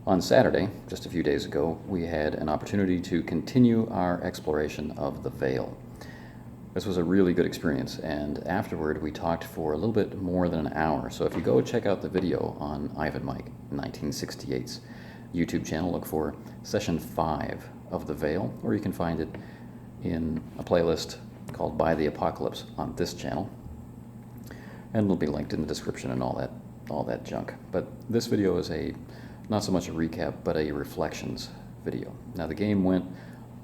On Saturday, just a few days ago, we had an opportunity to continue our exploration of the Veil. This was a really good experience, and afterward we talked for a little bit more than an hour. So if you go check out the video on Ivan Mike 1968's YouTube channel, look for Session 5 of the Veil, or you can find it in a playlist called By the Apocalypse on this channel. And it'll be linked in the description and all that junk. But this video is not so much a recap, but a reflections video. Now the game went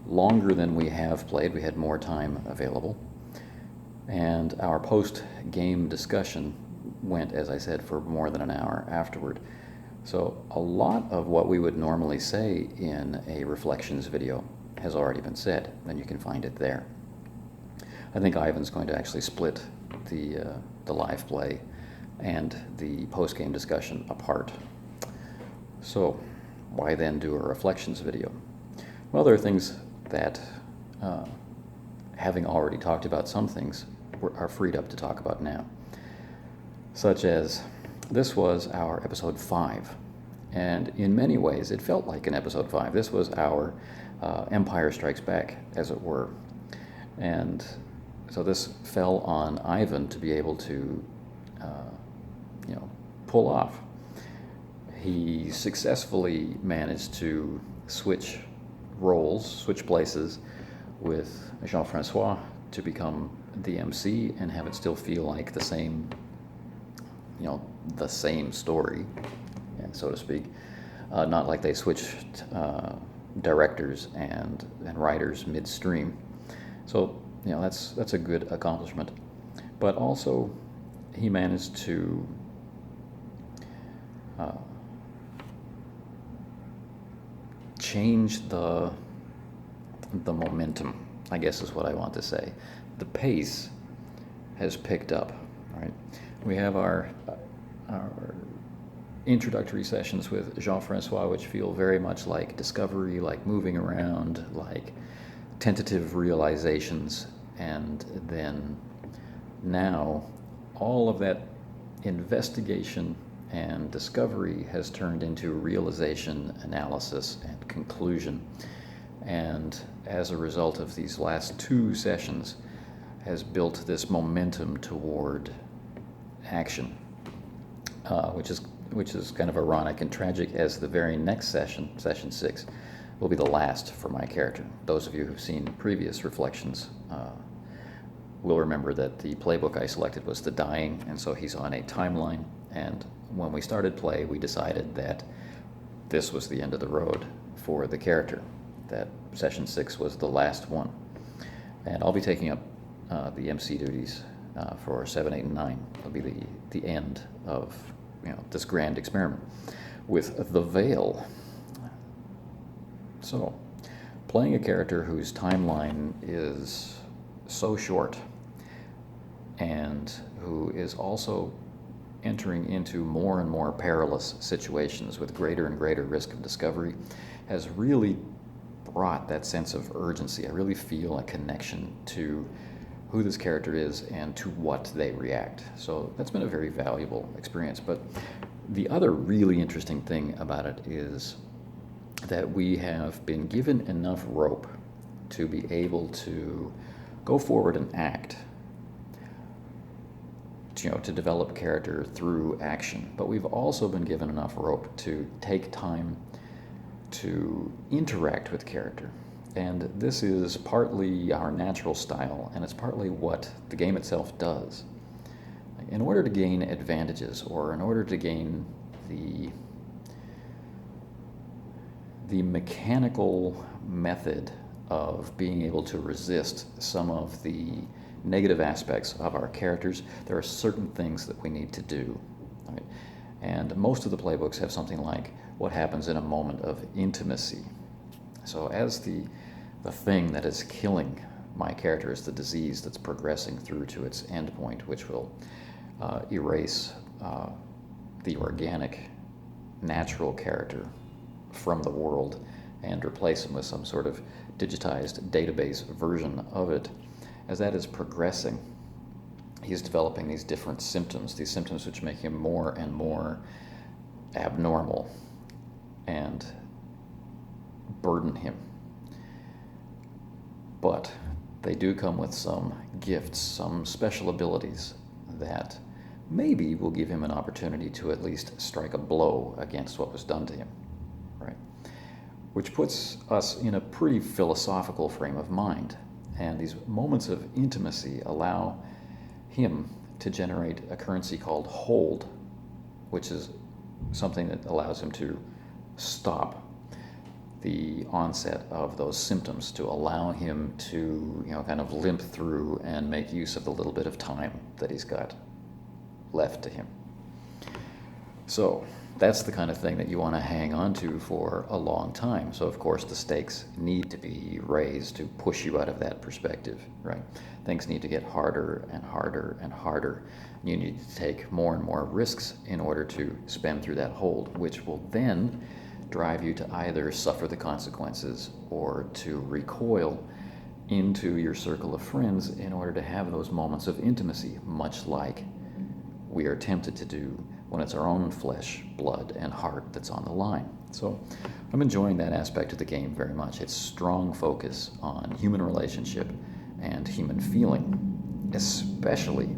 longer than we have played. We had more time available. And our post-game discussion went, as I said, for more than an hour afterward. So a lot of what we would normally say in a reflections video has already been said, and you can find it there. I think Ivan's going to actually split the live play and the post-game discussion apart. So why then do a reflections video? Well, there are things that, having already talked about some things, are freed up to talk about now. Such as, this was our episode 5, and in many ways it felt like an episode 5. This was our Empire Strikes Back, as it were. And so this fell on Ivan to be able to, pull off. He successfully managed to switch roles, switch places with Jean-Francois to become the MC and have it still feel like the same story, so to speak. Not like they switched directors and writers midstream. So, that's a good accomplishment. But also, he managed to change the momentum, I guess is what I want to say. The pace has picked up, right? We have our introductory sessions with Jean-Francois, which feel very much like discovery, like moving around, like tentative realizations, and then now all of that investigation and discovery has turned into realization, analysis, and conclusion. And as a result of these last 2 sessions, has built this momentum toward action, which is kind of ironic and tragic, as the very next session, session 6, will be the last for my character. Those of you who've seen previous reflections will remember that the playbook I selected was The Dying, and so he's on a timeline. And when we started play, we decided that this was the end of the road for the character, that session 6 was the last one. And I'll be taking up the MC duties for 7, 8, and 9. It'll be the end of this grand experiment with the Veil. So, playing a character whose timeline is so short and who is also entering into more and more perilous situations with greater and greater risk of discovery has really brought that sense of urgency. I really feel a connection to who this character is and to what they react. So that's been a very valuable experience. But the other really interesting thing about it is that we have been given enough rope to be able to go forward and act, to develop character through action. But we've also been given enough rope to take time to interact with character. And this is partly our natural style, and it's partly what the game itself does. In order to gain advantages, or in order to gain the mechanical method of being able to resist some of the negative aspects of our characters, there are certain things that we need to do. Right? And most of the playbooks have something like what happens in a moment of intimacy. So as the thing that is killing my character is the disease that's progressing through to its end point, which will erase the organic, natural character from the world and replace him with some sort of digitized database version of it. As that is progressing, he's developing these different symptoms, these symptoms which make him more and more abnormal. and burden him. But they do come with some gifts, some special abilities that maybe will give him an opportunity to at least strike a blow against what was done to him, right? Which puts us in a pretty philosophical frame of mind. And these moments of intimacy allow him to generate a currency called hold, which is something that allows him to stop the onset of those symptoms, to allow him to, kind of limp through and make use of the little bit of time that he's got left to him. So that's the kind of thing that you want to hang on to for a long time. So of course the stakes need to be raised to push you out of that perspective, right? Things need to get harder and harder and harder. You need to take more and more risks in order to spend through that hold, which will then drive you to either suffer the consequences or to recoil into your circle of friends in order to have those moments of intimacy, much like we are tempted to do when it's our own flesh, blood, and heart that's on the line. So I'm enjoying that aspect of the game very much. Its strong focus on human relationship and human feeling, especially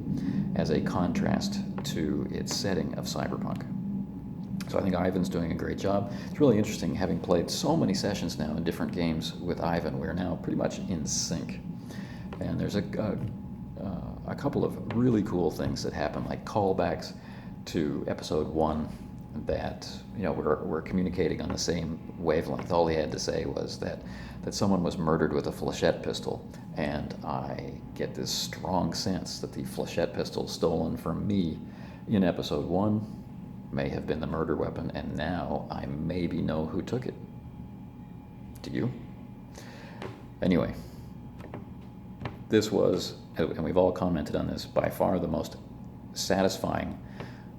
as a contrast to its setting of cyberpunk. So I think Ivan's doing a great job. It's really interesting, having played so many sessions now in different games with Ivan, we're now pretty much in sync. And there's a couple of really cool things that happen, like callbacks to episode 1 that, we're communicating on the same wavelength. All he had to say was that someone was murdered with a flechette pistol, and I get this strong sense that the flechette pistol stolen from me in episode 1 may have been the murder weapon, and now I maybe know who took it. Do you? Anyway, this was, and we've all commented on this, by far the most satisfying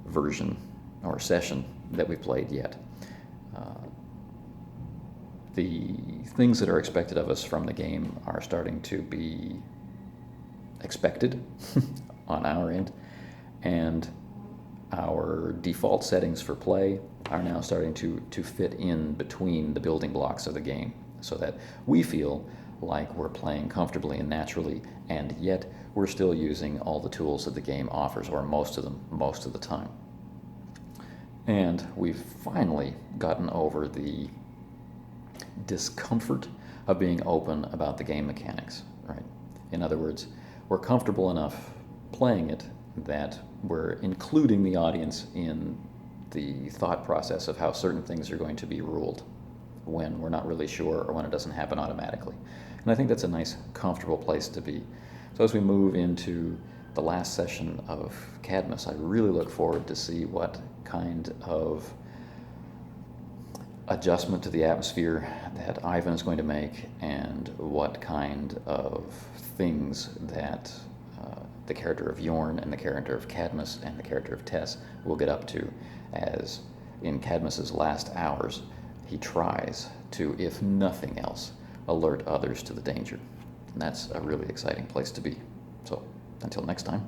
version or session that we've played yet. The things that are expected of us from the game are starting to be expected on our end, and our default settings for play are now starting to fit in between the building blocks of the game, so that we feel like we're playing comfortably and naturally, and yet we're still using all the tools that the game offers, or most of them, most of the time. And we've finally gotten over the discomfort of being open about the game mechanics, right? In other words, we're comfortable enough playing it that we're including the audience in the thought process of how certain things are going to be ruled when we're not really sure, or when it doesn't happen automatically. And I think that's a nice, comfortable place to be. So as we move into the last session of Cadmus, I really look forward to see what kind of adjustment to the atmosphere that Ivan is going to make, and what kind of things that the character of Yorn and the character of Cadmus and the character of Tess will get up to, as in Cadmus's last hours he tries to, if nothing else, alert others to the danger. And that's a really exciting place to be. So until next time.